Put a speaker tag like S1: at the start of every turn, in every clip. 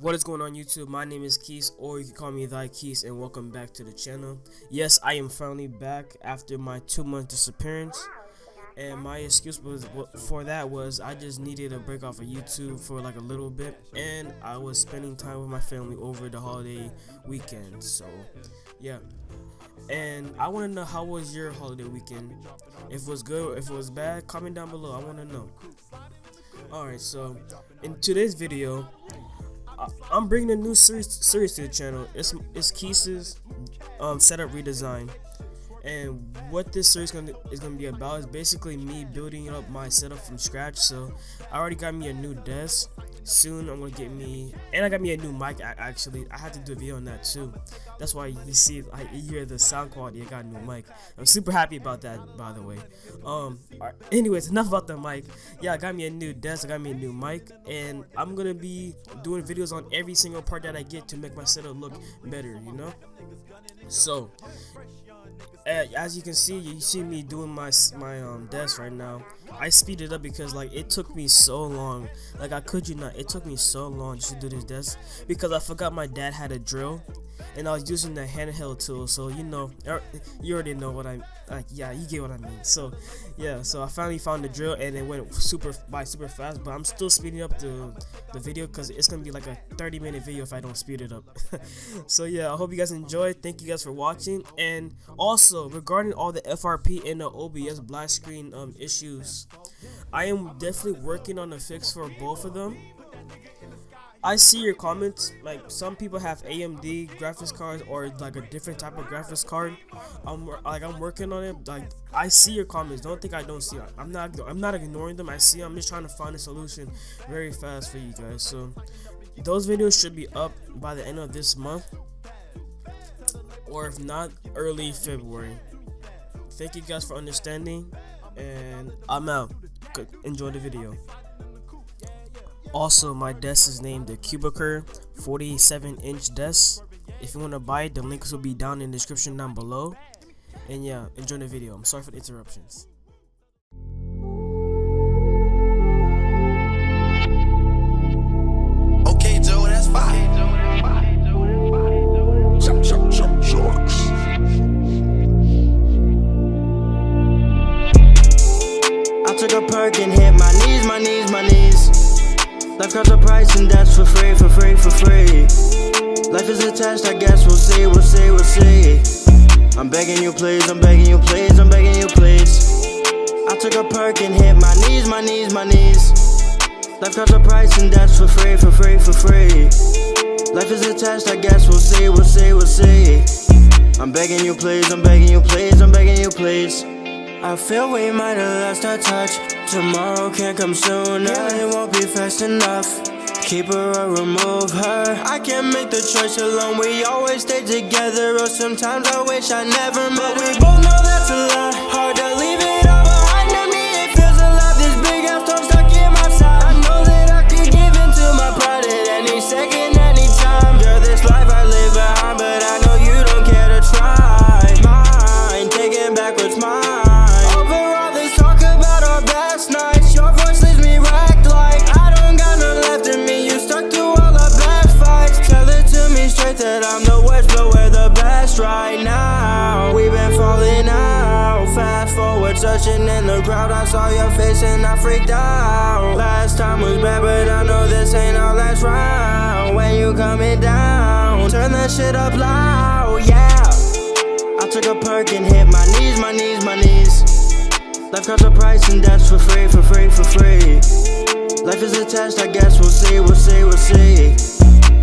S1: What is going on YouTube? My name is Quis, or you can call me thyQuis, and welcome back to the channel. Yes, I am finally back after my 2-month disappearance, and my excuse for that was I just needed a break off of YouTube for like a little bit, and I was spending time with my family over the holiday weekend. So yeah, and I want to know, how was your holiday weekend? If it was good or if it was bad, comment down below. I want to know. Alright, so in today's video, I'm bringing a new series to the channel. It's Quis's setup redesign, and what this series is gonna be about is basically me building up my setup from scratch. So I already got me a new desk. Soon I'm gonna get me, and I got me a new mic. Actually, I had to do a video on that too. That's why you see, you hear the sound quality. I got a new mic. I'm super happy about that, by the way. Anyways, enough about the mic. Yeah, I got me a new desk. I got me a new mic, and I'm gonna be doing videos on every single part that I get to make my setup look better. You know. So as you can see, you see me doing my desk right now. I speed it up because it took me so long. I kid you not, it took me so long just to do this desk because I forgot my dad had a drill, and I was using the handheld tool. So you already know what yeah, you get what I mean. So yeah, so I finally found the drill, and it went super fast. But I'm still speeding up the video because it's gonna be like a 30-minute video if I don't speed it up. So yeah, I hope you guys enjoyed. Thank you guys for watching. And also, regarding all the FRP and the OBS black screen issues, I am definitely working on a fix for both of them. I see your comments. Some people have AMD graphics cards or a different type of graphics card. I'm working on it. I see your comments. Don't think I don't see it. I'm not ignoring them. I see them. I'm just trying to find a solution very fast for you guys. So those videos should be up by the end of this month, or if not, early February. Thank you guys for understanding, and I'm out. Enjoy the video. Also, my desk is named the Cubicle 47-inch desk. If you want to buy it, the links will be down in the description down below. And yeah, enjoy the video. I'm sorry for the interruptions.
S2: Okay, Joe, that's fine. Sharks.
S3: I took a perk and hit my knees. Life comes a price and that's for free. Life is a test, I guess we'll see. I'm begging you please. I took a perk and hit my knees. Life comes a price and that's for free. Life is a test, I guess we'll see. I'm begging you please. I feel we might have lost our touch. Tomorrow can't come sooner, it won't be fast enough. Keep her or remove her. I can't make the choice alone. We always stay together, or sometimes I wish I never met her. But we both know that's a lie. Hard to leave it all behind me. It feels alive. This big ass storm stuck in my side. I know that I could give in to my pride at any second, any time. Girl, this life I live behind, but I know you don't care to try. Mine, taking back what's mine. Nights, your voice leaves me wrecked I don't got no left in me. You stuck to all the bad fights. Tell it to me straight that I'm the worst, but we're the best right now. We've been falling out. Fast forward, searching in the crowd. I saw your face and I freaked out. Last time was bad, but I know this ain't our last round. When you coming down, turn that shit up loud, yeah. I took a perk and hit my knees. Life comes a price and that's for free. Life is a test, I guess we'll see.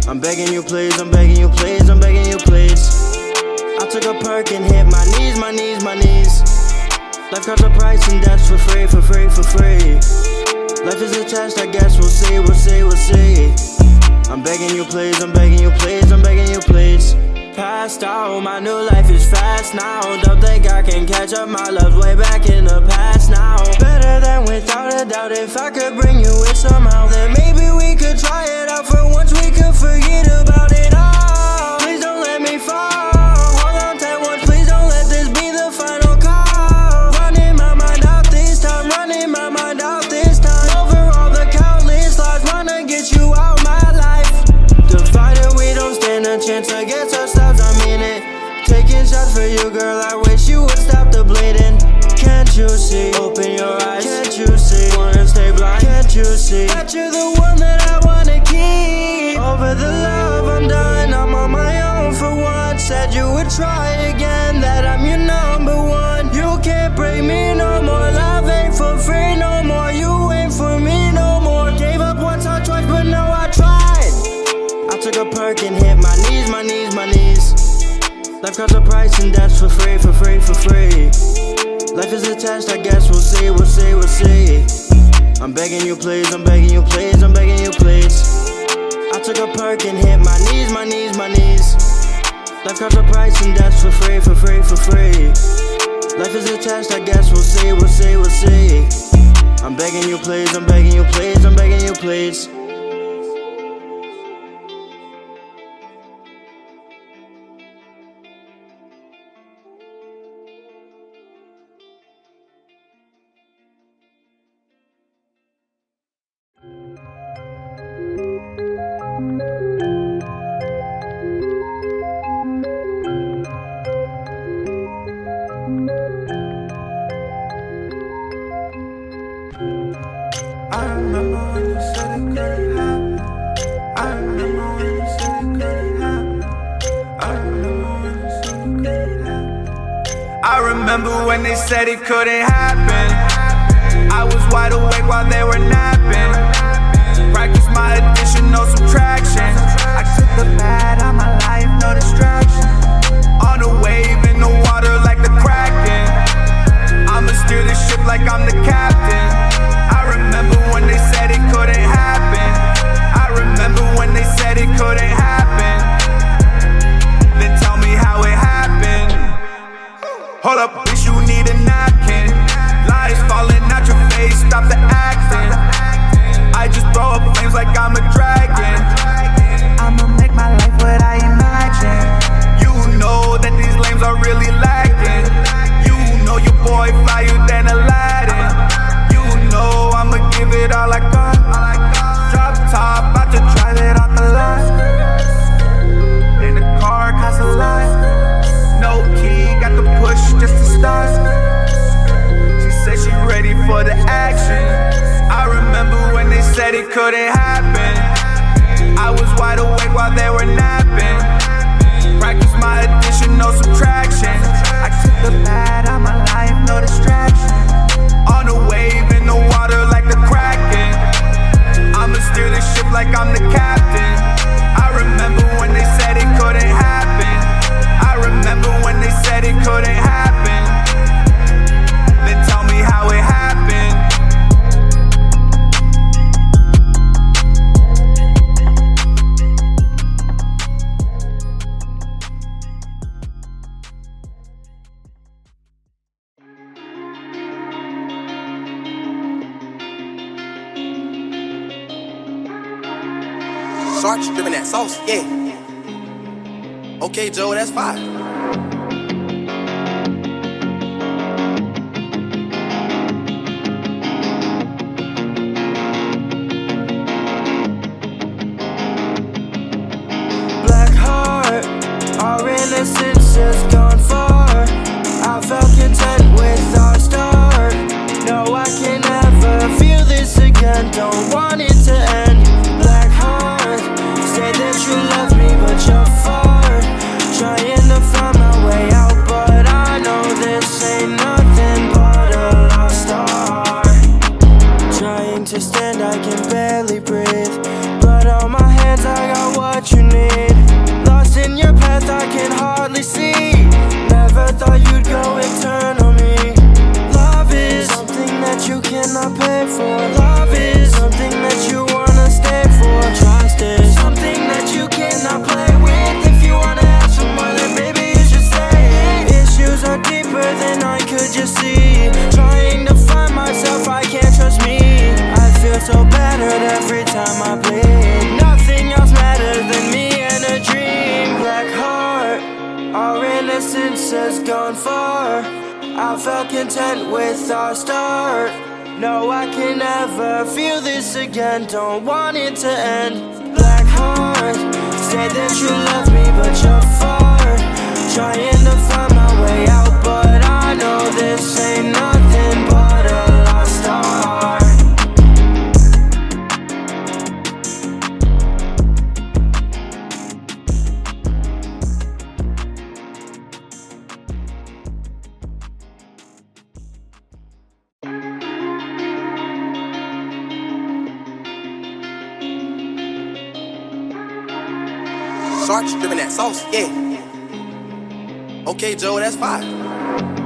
S3: I'm begging you please. I took a perk and hit my knees. Life comes a price and that's for free. Life is a test, I guess we'll see. I'm begging you please. Passed out, my new life is fast now. Don't think I can catch up, my love's way back in the past now. Better than without a doubt. If I could bring you with somehow, then maybe we could try it out. For once we could forget about it all. Please don't let me fall. Hold on tight once, please don't let this be the final call. Running my mind out this time. Over all the countless lies, wanna get you out my life. what you see. That you're the one that I wanna keep. Over the love, I'm done, I'm on my own for once. Said you would try again, that I'm your number one. You can't break me no more, love ain't for free no more. You ain't for me no more. Gave up once or twice, but no, I tried. I took a perk and hit my knees, my knees, my knees. Life costs a price and that's for free, for free, for free. Life is a test, I guess we'll see, we'll see, we'll see. I'm begging you please, I'm begging you please, I'm begging you please. I took a perk and hit my knees, my knees, my knees. Life costs a price and that's for free, for free, for free. Life is a test, I guess we'll see, we'll see, we'll see. I'm begging you please, I'm begging you please, I'm begging you please.
S4: I remember when you said it couldn't happen. I remember when you said it couldn't happen. I remember when you said it couldn't happen. I remember when they said it couldn't happen. I was wide awake while they were napping. Practice my addition, no subtraction. I took the bad out my life, no distraction. On a wave in the water like the Kraken. I'ma steer this ship like I'm the captain. I remember when they said it couldn't happen. I remember when they said it couldn't happen. Then tell me how it happened. Hold up, bitch, you need a napkin. Lies falling out your face, stop the acting. I just throw up flames like I'm a dragon. I'ma make my life what I imagine. You know that these lames are really lacking. You know your boy flyer than Aladdin. You know I'ma give it all I got. Drop top, about to drive it off the lot. In the car, costs a lot. No key, got the push just to start. She said she ready for the action. I remember when they said it couldn't happen. I was wide awake while they were napping. Practice my addition, no subtraction. I took the bad out my life, no distraction. On a wave in the water like the Kraken. I'ma steer this ship like I'm the captain. I remember when they said it couldn't happen. I remember when they said it couldn't happen. Then tell me how it happened.
S2: Sarge, dripping that sauce, yeah. Okay, Joe, that's fine.
S3: Black heart, our innocence has gone far. I felt content with our start. No, I can never feel this again. Don't want it to end. Black heart, say that you love me, but you're far. Trying to find my way out, but I know this ain't nothing but a lost art. Trying to stand, I can barely breathe. Blood on my hands, I got what you need. Lost in your path, I can hardly see. Never thought you'd go and turn on me. Love is something that you cannot pay for. Love is something that you wanna stay for. Trust is something that you cannot play with. If you wanna have some more, then baby you should say it. Issues are deeper than I could just see. Trying to find myself, I can't trust me. I feel so battered every time I bleed. Nothing else matters than me and a dream. Black heart, our innocence has gone far. I felt content with our start. No, I can never feel this again. Don't want it to end. Black heart, say that you love me, but you're far. Trying to find my way out, but I know this ain't nothing but a lost art.
S2: cornstarch, dripping that sauce, yeah. Okay, Joe, that's fire.